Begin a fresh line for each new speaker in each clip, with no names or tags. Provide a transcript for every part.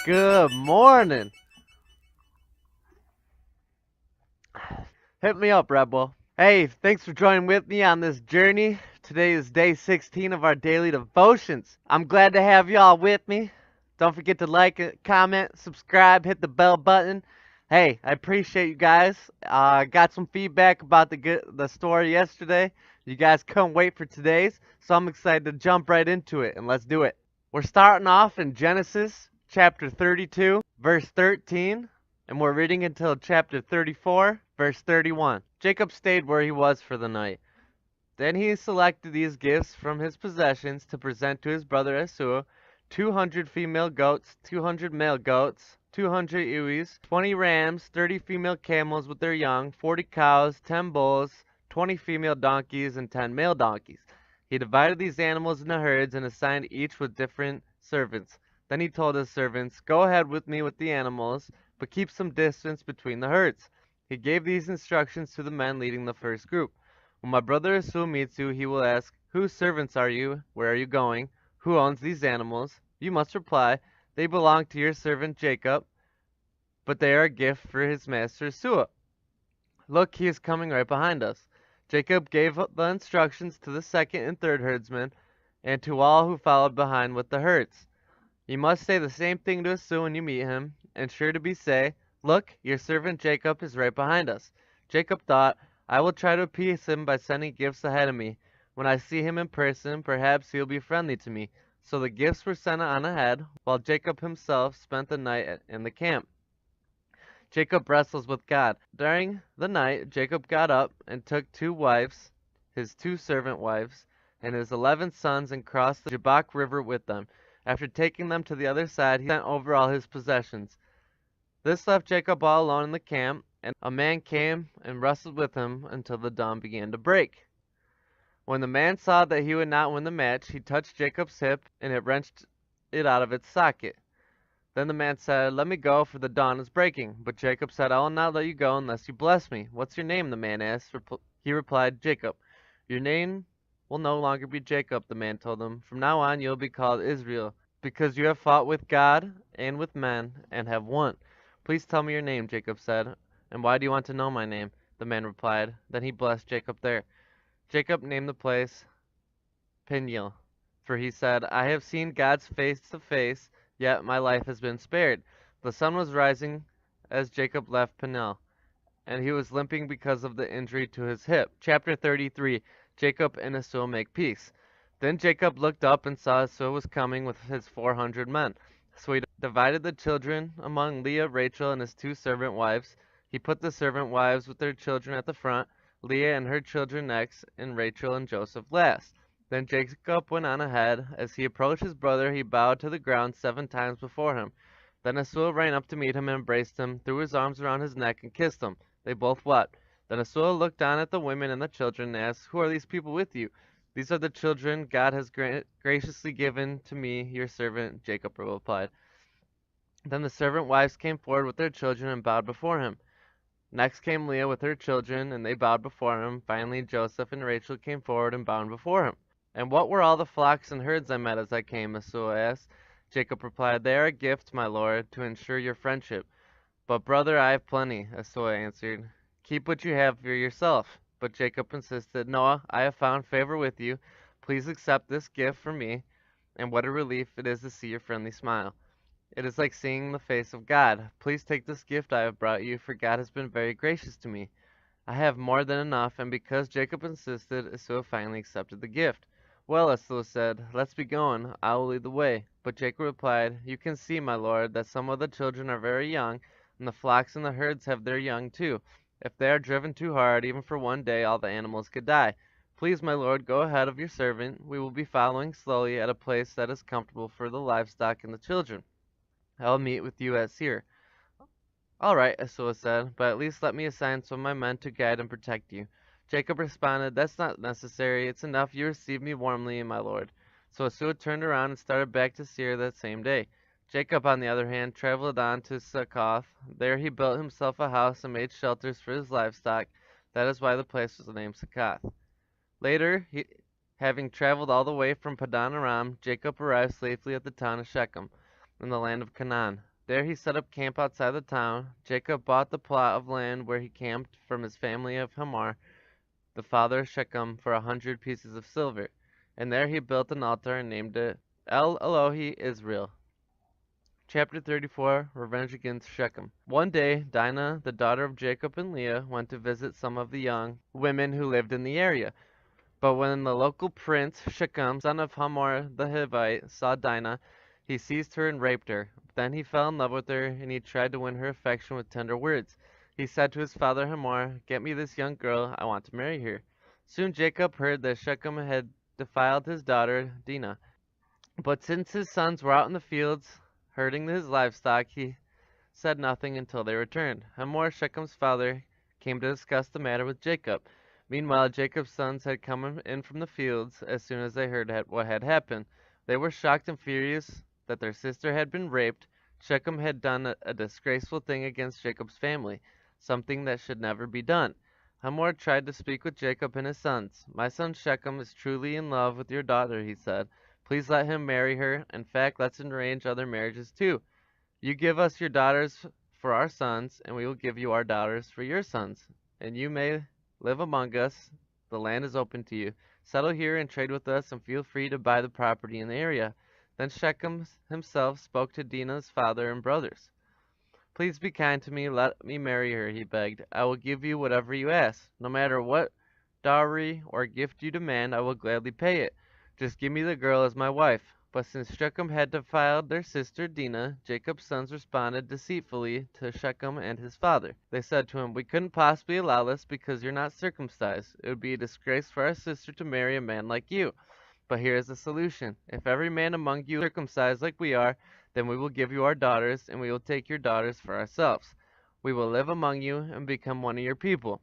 Good morning. Hit me up, Rebel. Hey, thanks for joining with me on this journey. Today is day 16 of our daily devotions. I'm glad to have y'all with me. Don't forget to like, comment, subscribe, hit the bell button. Hey, I appreciate you guys. Got some feedback about the story yesterday. You guys couldn't wait for today's, so I'm excited to jump right into it, and let's do it. We're starting off in Genesis chapter 32, verse 13, and we're reading until chapter 34, verse 31. Jacob stayed where he was for the night. Then he selected these gifts from his possessions to present to his brother Esau: 200 female goats, 200 male goats, 200 ewes, 20 rams, 30 female camels with their young, 40 cows, 10 bulls, 20 female donkeys, and 10 male donkeys. He divided these animals into herds and assigned each with different servants. Then he told his servants, "Go ahead with me with the animals, but keep some distance between the herds." He gave these instructions to the men leading the first group. "When my brother Esau meets you, he will ask, 'Whose servants are you? Where are you going? Who owns these animals?' You must reply, 'They belong to your servant Jacob, but they are a gift for his master Esau. Look, he is coming right behind us.'" Jacob gave the instructions to the second and third herdsmen, and to all who followed behind with the herds. "You must say the same thing to Esau when you meet him, and sure to be say, 'Look, your servant Jacob is right behind us.'" Jacob thought, "I will try to appease him by sending gifts ahead of me. When I see him in person, perhaps he will be friendly to me." So the gifts were sent on ahead, while Jacob himself spent the night in the camp. Jacob wrestles with God. During the night, Jacob got up and took 2 wives, his 2 servant wives, and his 11 sons, and crossed the Jabbok River with them. After taking them to the other side, he sent over all his possessions. This left Jacob all alone in the camp, and a man came and wrestled with him until the dawn began to break. When the man saw that he would not win the match, he touched Jacob's hip, and it wrenched it out of its socket. Then the man said, "Let me go, for the dawn is breaking." But Jacob said, "I will not let you go unless you bless me." "What's your name?" the man asked. He replied, "Jacob." "Your name will no longer be Jacob," the man told him. "From now on you will be called Israel, because you have fought with God and with men, and have won." "Please tell me your name," Jacob said. "And why do you want to know my name?" the man replied. Then he blessed Jacob there. Jacob named the place Peniel, for he said, "I have seen God's face to face, yet my life has been spared." The sun was rising as Jacob left Peniel, and he was limping because of the injury to his hip. Chapter 33. Jacob and Esau make peace. Then Jacob looked up and saw Esau was coming with his 400 men. So he divided the children among Leah, Rachel, and his 2 servant wives. He put the servant wives with their children at the front, Leah and her children next, and Rachel and Joseph last. Then Jacob went on ahead. As he approached his brother, he bowed to the ground 7 times before him. Then Esau ran up to meet him and embraced him, threw his arms around his neck, and kissed him. They both wept. Then Esau looked down at the women and the children and asked, "Who are these people with you?" "These are the children God has graciously given to me, your servant," Jacob replied. Then the servant wives came forward with their children and bowed before him. Next came Leah with her children, and they bowed before him. Finally, Joseph and Rachel came forward and bowed before him. "And what were all the flocks and herds I met as I came?" Esau asked. Jacob replied, "They are a gift, my lord, to ensure your friendship." "But, brother, I have plenty," Esau answered. "Keep what you have for yourself." But Jacob insisted, "No, I have found favor with you. Please accept this gift from me, and what a relief it is to see your friendly smile. It is like seeing the face of God. Please take this gift I have brought you, for God has been very gracious to me. I have more than enough." And because Jacob insisted, Esau finally accepted the gift. "Well," Esau said, "let's be going. I will lead the way." But Jacob replied, "You can see, my lord, that some of the children are very young, and the flocks and the herds have their young too. If they are driven too hard, even for one day, all the animals could die. Please, my lord, go ahead of your servant. We will be following slowly at a place that is comfortable for the livestock and the children. I will meet with you at Seir." "All right," Esau said, "but at least let me assign some of my men to guide and protect you." Jacob responded, "That's not necessary. It's enough you receive me warmly, my lord." So Esau turned around and started back to Seir that same day. Jacob, on the other hand, traveled on to Succoth. There he built himself a house and made shelters for his livestock. That is why the place was named Succoth. Later, having traveled all the way from Padan Aram, Jacob arrived safely at the town of Shechem, in the land of Canaan. There he set up camp outside the town. Jacob bought the plot of land where he camped from his family of Hamor, the father of Shechem, for 100 pieces of silver. And there he built an altar and named it El Elohi Israel. Chapter 34, Revenge Against Shechem. One day, Dinah, the daughter of Jacob and Leah, went to visit some of the young women who lived in the area. But when the local prince, Shechem, son of Hamor the Hivite, saw Dinah, he seized her and raped her. Then he fell in love with her, and he tried to win her affection with tender words. He said to his father Hamor, "Get me this young girl, I want to marry her." Soon Jacob heard that Shechem had defiled his daughter Dinah. But since his sons were out in the fields herding his livestock, he said nothing until they returned. Hamor, Shechem's father, came to discuss the matter with Jacob. Meanwhile, Jacob's sons had come in from the fields as soon as they heard what had happened. They were shocked and furious that their sister had been raped. Shechem had done a disgraceful thing against Jacob's family, something that should never be done. Hamor tried to speak with Jacob and his sons. "My son Shechem is truly in love with your daughter," he said. "Please let him marry her. In fact, let's arrange other marriages too. You give us your daughters for our sons, and we will give you our daughters for your sons. And you may live among us. The land is open to you. Settle here and trade with us, and feel free to buy the property in the area." Then Shechem himself spoke to Dinah's father and brothers. "Please be kind to me. Let me marry her," he begged. "I will give you whatever you ask. No matter what dowry or gift you demand, I will gladly pay it. Just give me the girl as my wife." But since Shechem had defiled their sister Dinah, Jacob's sons responded deceitfully to Shechem and his father. They said to him, "We couldn't possibly allow this because you're not circumcised. It would be a disgrace for our sister to marry a man like you. But here is the solution. If every man among you is circumcised like we are, then we will give you our daughters, and we will take your daughters for ourselves. We will live among you and become one of your people.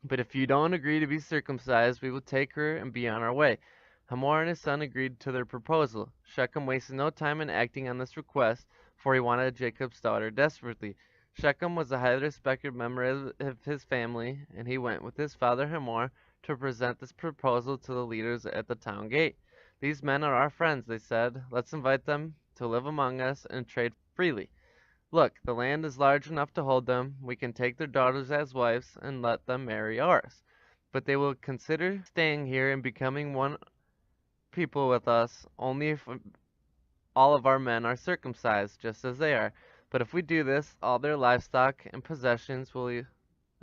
But if you don't agree to be circumcised, we will take her and be on our way." Hamor and his son agreed to their proposal. Shechem wasted no time in acting on this request, for he wanted Jacob's daughter desperately. Shechem was a highly respected member of his family, and he went with his father Hamor to present this proposal to the leaders at the town gate. "These men are our friends," they said. "Let's invite them to live among us and trade freely. Look, the land is large enough to hold them. We can take their daughters as wives and let them marry ours. But they will consider staying here and becoming one people with us only if all of our men are circumcised, just as they are. But if we do this, all their livestock and possessions will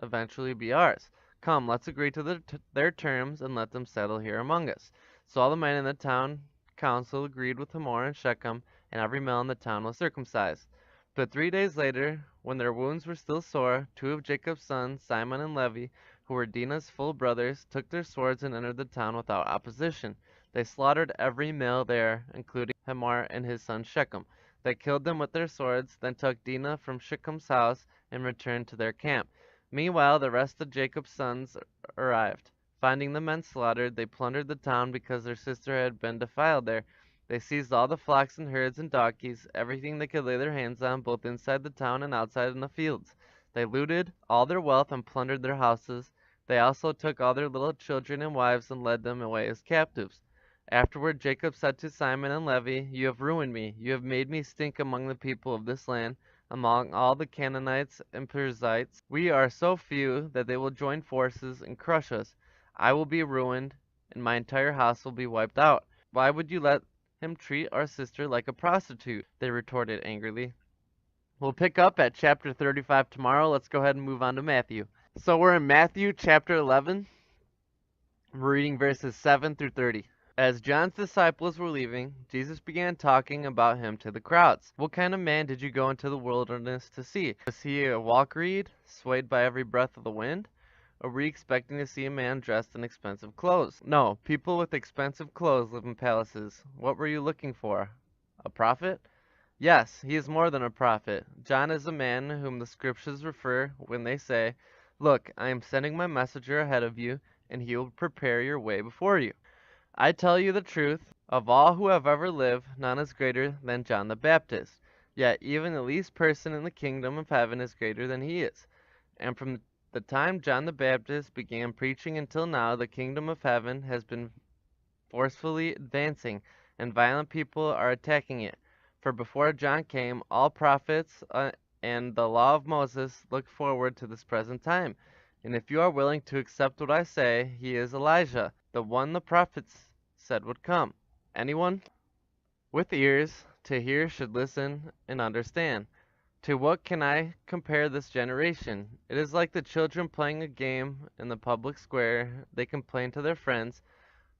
eventually be ours. Come, let's agree to their terms and let them settle here among us." So all the men in the town council agreed with Hamor and Shechem, and every male in the town was circumcised. But 3 days later, when their wounds were still sore, two of Jacob's sons, Simon and Levi, who were Dinah's full brothers, took their swords and entered the town without opposition. They slaughtered every male there, including Hamor and his son Shechem. They killed them with their swords, then took Dinah from Shechem's house and returned to their camp. Meanwhile, the rest of Jacob's sons arrived. Finding the men slaughtered, they plundered the town because their sister had been defiled there. They seized all the flocks and herds and donkeys, everything they could lay their hands on, both inside the town and outside in the fields. They looted all their wealth and plundered their houses. They also took all their little children and wives and led them away as captives. Afterward Jacob said to Simon and Levi, "You have ruined me. You have made me stink among the people of this land, among all the Canaanites and Perizzites. We are so few that they will join forces and crush us. I will be ruined, and my entire house will be wiped out. Why would you let him treat our sister like a prostitute?" They retorted angrily. We'll pick up at chapter 35 tomorrow. Let's go ahead and move on to Matthew. So we're in Matthew chapter 11. We're reading verses 7 through 30. As John's disciples were leaving, Jesus began talking about him to the crowds. "What kind of man did you go into the wilderness to see? Was he a walk reed, swayed by every breath of the wind? Or were you expecting to see a man dressed in expensive clothes? No, people with expensive clothes live in palaces. What were you looking for? A prophet? Yes, he is more than a prophet. John is a man whom the scriptures refer when they say, 'Look, I am sending my messenger ahead of you, and he will prepare your way before you.' I tell you the truth, of all who have ever lived, none is greater than John the Baptist. Yet even the least person in the kingdom of heaven is greater than he is. And from the time John the Baptist began preaching until now, the kingdom of heaven has been forcefully advancing, and violent people are attacking it. For before John came, all prophets and the law of Moses looked forward to this present time. And if you are willing to accept what I say, he is Elijah, the one the prophets said would come. Anyone with ears to hear should listen and understand. To what can I compare this generation? It is like the children playing a game in the public square. They complain to their friends,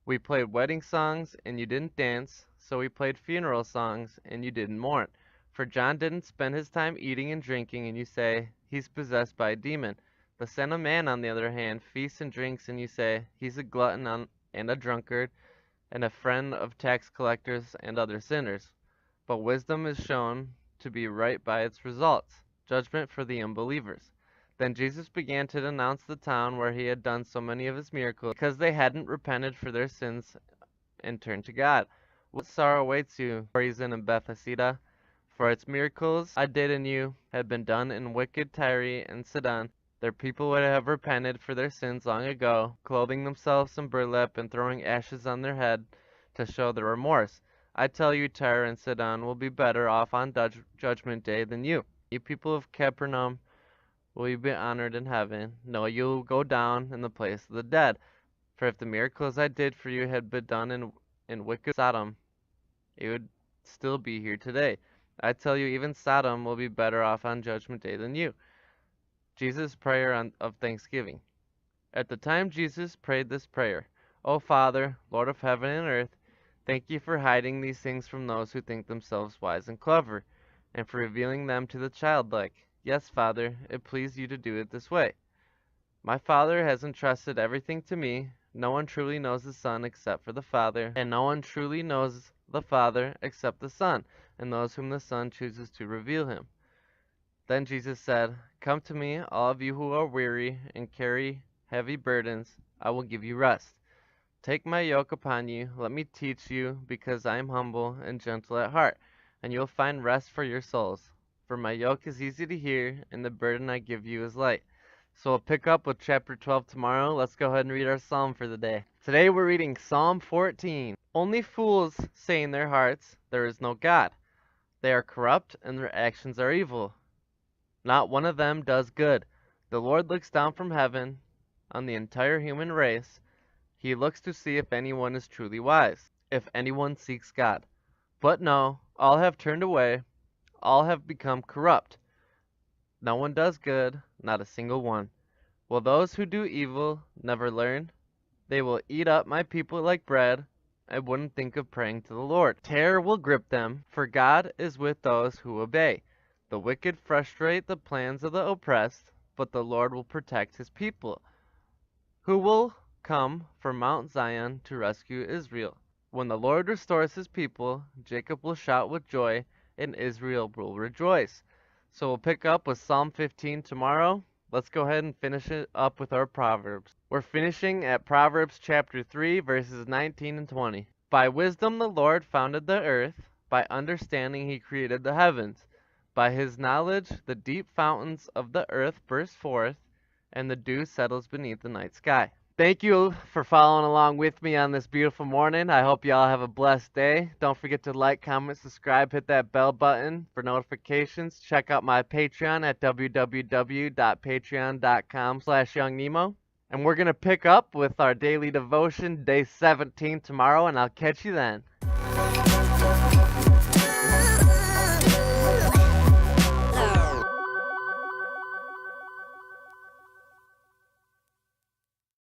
"We played wedding songs and you didn't dance, so we played funeral songs and you didn't mourn." For John didn't spend his time eating and drinking, and you say, "He's possessed by a demon." The Son of Man, on the other hand, feasts and drinks, and you say, "He's a glutton and a drunkard, and a friend of tax collectors and other sinners." But wisdom is shown to be right by its results, judgment for the unbelievers. Then Jesus began to denounce the town where he had done so many of his miracles, because they hadn't repented for their sins and turned to God. What sorrow awaits you, Chorazin and Bethsaida? For its miracles I did in you had been done in wicked Tyre and Sidon. Their people would have repented for their sins long ago, clothing themselves in burlap and throwing ashes on their head to show their remorse. I tell you, Tyre and Sidon will be better off on judgment day than you. You people of Capernaum, will you be honored in heaven? No, you will go down in the place of the dead. For if the miracles I did for you had been done in wicked Sodom, it would still be here today. I tell you, even Sodom will be better off on judgment day than you. Jesus' prayer of thanksgiving. At the time Jesus prayed this prayer, "O Father, Lord of heaven and earth, thank you for hiding these things from those who think themselves wise and clever, and for revealing them to the childlike. Yes, Father, it pleased you to do it this way. My Father has entrusted everything to me. No one truly knows the Son except for the Father, and no one truly knows the Father except the Son, and those whom the Son chooses to reveal him." Then Jesus said, "Come to me, all of you who are weary and carry heavy burdens. I will give you rest. Take my yoke upon you. Let me teach you, because I am humble and gentle at heart, and you will find rest for your souls. For my yoke is easy to hear, and the burden I give you is light." So we'll pick up with chapter 12 tomorrow. Let's go ahead and read our psalm for the day. Today we're reading Psalm 14. Only fools say in their hearts, "There is no God." They are corrupt, and their actions are evil. Not one of them does good. The Lord looks down from heaven on the entire human race. He looks to see if anyone is truly wise, if anyone seeks God. But no, all have turned away, all have become corrupt. No one does good, not a single one. Will those who do evil never learn? They will eat up my people like bread. I wouldn't think of praying to the Lord. Terror will grip them, for God is with those who obey. The wicked frustrate the plans of the oppressed, but the Lord will protect his people. Who will come from Mount Zion to rescue Israel? When the Lord restores his people, Jacob will shout with joy, and Israel will rejoice. So we'll pick up with Psalm 15 tomorrow. Let's go ahead and finish it up with our Proverbs. We're finishing at Proverbs chapter 3, verses 19 and 20. By wisdom the Lord founded the earth, by understanding he created the heavens. By his knowledge the deep fountains of the earth burst forth, and the dew settles beneath the night sky. Thank you for following along with me on this beautiful morning. I hope you all have a blessed day. Don't forget to like, comment, subscribe, hit that bell button for notifications. Check out my Patreon at www.patreon.com/YoungNemo. And we're going to pick up with our daily devotion, day 17 tomorrow, and I'll catch you then.